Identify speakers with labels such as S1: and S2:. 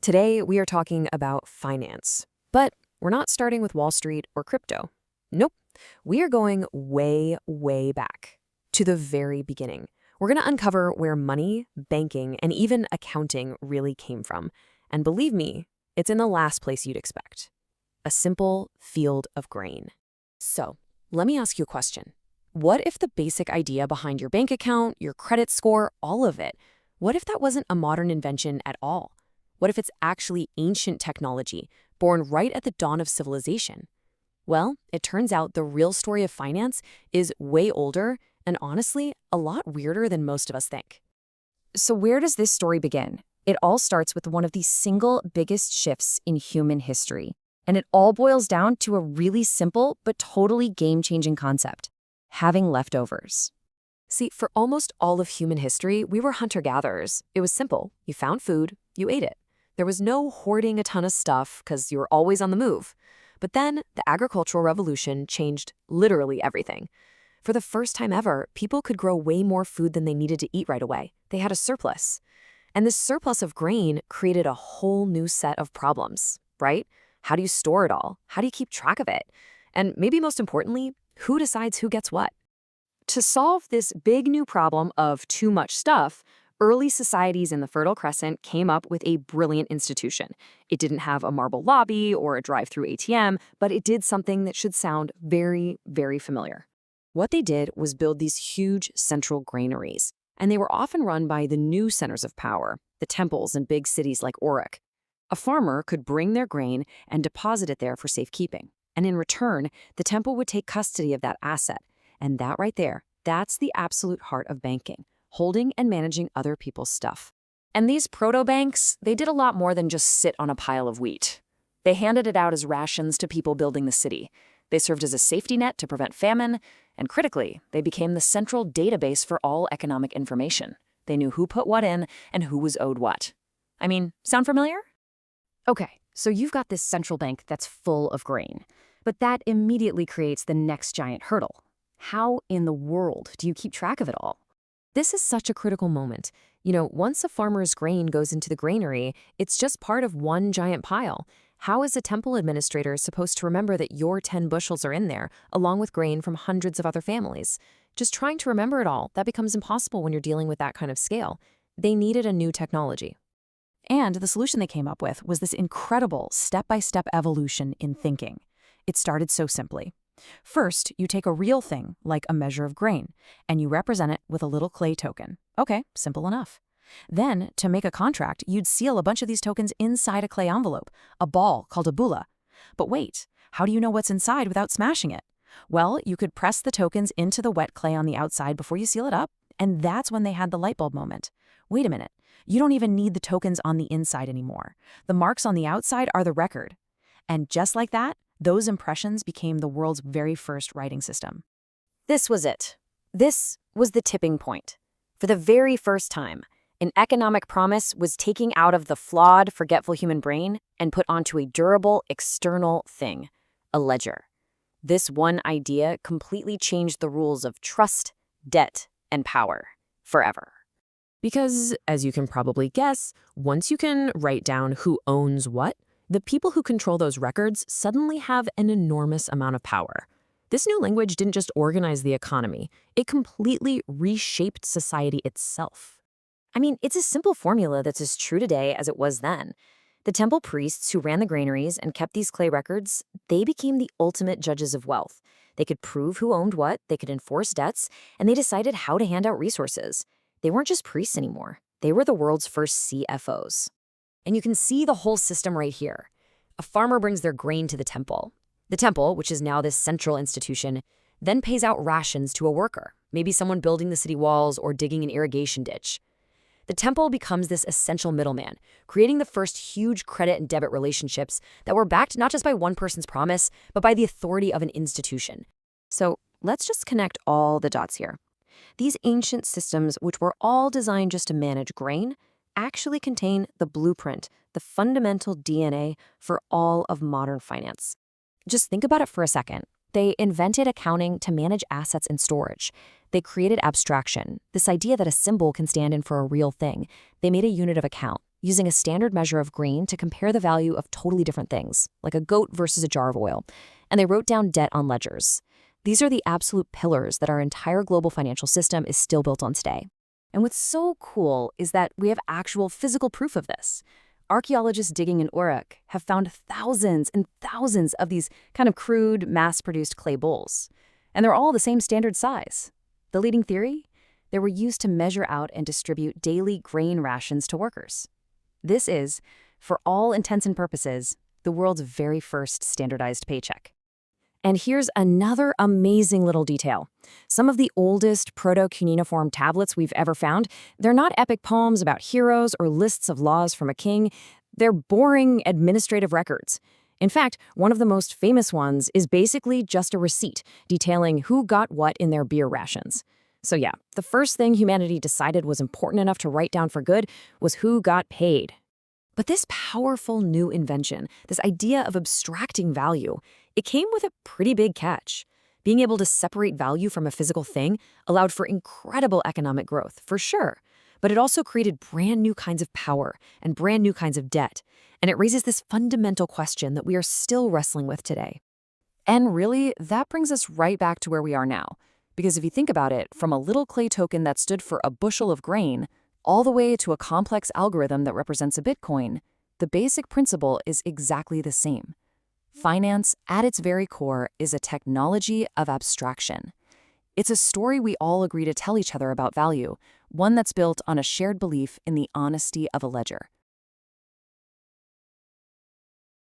S1: Today, we are talking about finance. But we're not starting with Wall Street or crypto. Nope. We are going way, way back to the very beginning. We're going to uncover where money, banking, and even accounting really came from. And believe me, it's in the last place you'd expect. A simple field of grain. So, let me ask you a question. What if the basic idea behind your bank account, your credit score, all of it, what if that wasn't a modern invention at all? What if it's actually ancient technology, born right at the dawn of civilization? Well, it turns out the real story of finance is way older and honestly, a lot weirder than most of us think.
S2: So where does this story begin? It all starts with one of the single biggest shifts in human history. And it all boils down to a really simple but totally game-changing concept: having leftovers.
S1: See, for almost all of human history, we were hunter-gatherers. It was simple. You found food, you ate it. There was no hoarding a ton of stuff because you were always on the move. But then the agricultural revolution changed literally everything. For the first time ever, people could grow way more food than they needed to eat right away. They had a surplus. And this surplus of grain created a whole new set of problems, right? How do you store it all? How do you keep track of it? And maybe most importantly, who decides who gets what? To solve this big new problem of too much stuff, early societies in the Fertile Crescent came up with a brilliant institution. It didn't have a marble lobby or a drive-through ATM, but it did something that should sound very, very familiar. What they did was build these huge central granaries, and they were often run by the new centers of power, the temples in big cities like Uruk. A farmer could bring their grain and deposit it there for safekeeping, and in return, the temple would take custody of that asset. And that right there, that's the absolute heart of banking, holding and managing other people's stuff. And these proto-banks, they did a lot more than just sit on a pile of wheat. They handed it out as rations to people building the city. They served as a safety net to prevent famine, and critically, they became the central database for all economic information. They knew who put what in and who was owed what. I mean, sound familiar?
S2: Okay, so you've got this central bank that's full of grain. But that immediately creates the next giant hurdle. How in the world do you keep track of it all?
S1: This is such a critical moment. Once a farmer's grain goes into the granary, it's just part of one giant pile. How is a temple administrator supposed to remember that your 10 bushels are in there, along with grain from hundreds of other families? Just trying to remember it all, that becomes impossible when you're dealing with that kind of scale. They needed a new technology.
S2: And the solution they came up with was this incredible step-by-step evolution in thinking. It started so simply. First, you take a real thing, like a measure of grain, and you represent it with a little clay token. Okay, simple enough. Then, to make a contract, you'd seal a bunch of these tokens inside a clay envelope, a ball called a bulla. But wait, how do you know what's inside without smashing it? Well, you could press the tokens into the wet clay on the outside before you seal it up, and that's when they had the light bulb moment. Wait a minute, you don't even need the tokens on the inside anymore. The marks on the outside are the record. And just like that, those impressions became the world's very first writing system.
S1: This was it. This was the tipping point. For the very first time, an economic promise was taken out of the flawed, forgetful human brain and put onto a durable, external thing, a ledger. This one idea completely changed the rules of trust, debt, and power forever. Because, as you can probably guess, once you can write down who owns what, the people who control those records suddenly have an enormous amount of power. This new language didn't just organize the economy, it completely reshaped society itself. I mean, it's a simple formula that's as true today as it was then. The temple priests who ran the granaries and kept these clay records, they became the ultimate judges of wealth. They could prove who owned what, they could enforce debts, and they decided how to hand out resources. They weren't just priests anymore. They were the world's first CFOs. And you can see the whole system right here. A farmer brings their grain to the temple. The temple, which is now this central institution, then pays out rations to a worker, maybe someone building the city walls or digging an irrigation ditch. The temple becomes this essential middleman, creating the first huge credit and debit relationships that were backed not just by one person's promise, but by the authority of an institution. So let's just connect all the dots here. These ancient systems, which were all designed just to manage grain, actually contain the blueprint, the fundamental DNA for all of modern finance. Just think about it for a second. They invented accounting to manage assets and storage. They created abstraction, this idea that a symbol can stand in for a real thing. They made a unit of account, using a standard measure of grain to compare the value of totally different things, like a goat versus a jar of oil. And they wrote down debt on ledgers. These are the absolute pillars that our entire global financial system is still built on today. And what's so cool is that we have actual physical proof of this. Archaeologists digging in Uruk have found thousands and thousands of these kind of crude, mass-produced clay bowls. And they're all the same standard size. The leading theory? They were used to measure out and distribute daily grain rations to workers. This is, for all intents and purposes, the world's very first standardized paycheck. And here's another amazing little detail. Some of the oldest proto-cuneiform tablets we've ever found, they're not epic poems about heroes or lists of laws from a king. They're boring administrative records. In fact, one of the most famous ones is basically just a receipt detailing who got what in their beer rations. So yeah, the first thing humanity decided was important enough to write down for good was who got paid. But this powerful new invention, this idea of abstracting value, it came with a pretty big catch. Being able to separate value from a physical thing allowed for incredible economic growth, for sure. But it also created brand new kinds of power and brand new kinds of debt. And it raises this fundamental question that we are still wrestling with today. And really, that brings us right back to where we are now. Because if you think about it, from a little clay token that stood for a bushel of grain, all the way to a complex algorithm that represents a Bitcoin, the basic principle is exactly the same. Finance, at its very core, is a technology of abstraction. It's a story we all agree to tell each other about value, one that's built on a shared belief in the honesty of a ledger.